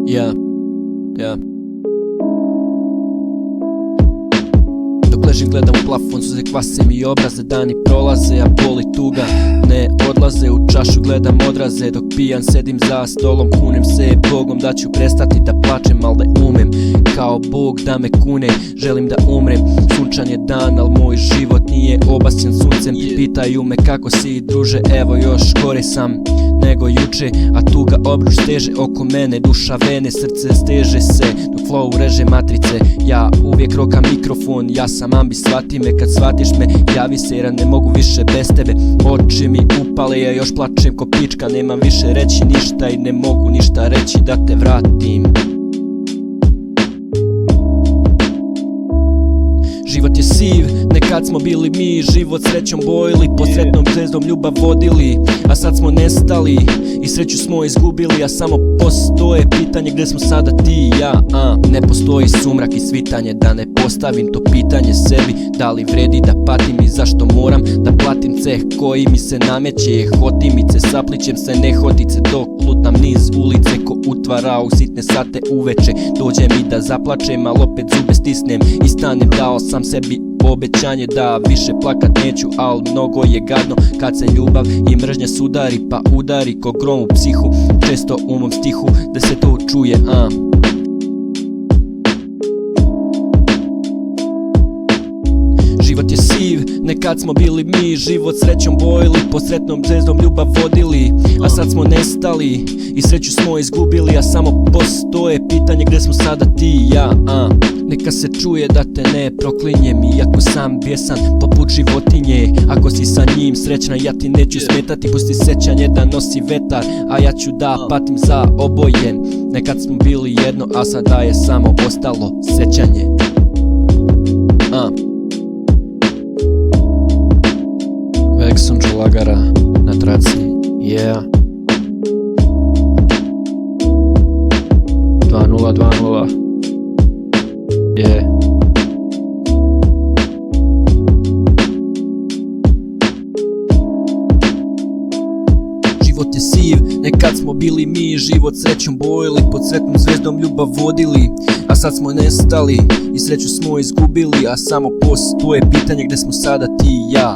Ja. Dok ležim gledam u plafon, suze kvase mi obraze, dani prolaze, a boli tuga ne odlaze. U čašu gledam odraze, dok pijan sedim za stolom, kunem se Bogom da ću prestati da plačem, al da umem kao Bog da me kune. Želim da umrem, sunčan je dan, al moj život nije obasjan suncem. Pitaju me kako si druže, evo još gore sam nego juče, a tuga obruč steže oko mene, duša vene, srce steže se dok flow reže matrice. Ja uvijek rokam mikrofon, ja sam ambi, shvati me, kad shvatiš me javi se jer ne mogu više bez tebe. Oči mi upale, ja još plačem ko pička, nemam više reći ništa i ne mogu ništa reći da te vratim. Život je siv, nekad smo bili mi, život srećom bojili, po sretnom zvezdom ljubav vodili, a sad smo nestali i sreću smo izgubili, a samo postoje pitanje gdje smo sada ti i ja. Ne postoji sumrak i svitanje, da ne postavim to pitanje sebi, da li vredi da patim i zašto moram da platim ceh koji mi se nameće. Hotimice, saplićem se nehotice dok lutam niz ulice ko utvara u sitne sate uveče. Dođe mi da zaplačem, al opet zube stisnem i stanem. Dao sam sebi obećanje da više plakat neću, al mnogo je gadno kad se ljubav i mržnja sudari, pa udari ko grom u psihu, često u mom stihu da se to čuje. Život je siv, nekad smo bili mi, život srećom bojili, po sretnom zvezdom ljubav vodili, a sad smo nestali i sreću smo izgubili, a samo postoje pitanje gdje smo sada ti i ja. Neka se čuje da te ne proklinjem, iako sam bijesan poput životinje. Ako si sa njim srećna, ja ti neću smetati, pusti sećanje da nosi vetar, a ja ću da patim za oboje. Nekad smo bili jedno, a sada je samo ostalo sećanje. Vekson Čulagara na traci, yeah. 2020, yeah. Život je siv, nekad smo bili mi, život srećom bojili, pod sretnom zvezdom ljubav vodili, a sad smo nestali i sreću smo izgubili, a samo postoje pitanje gdje smo sada ti i ja.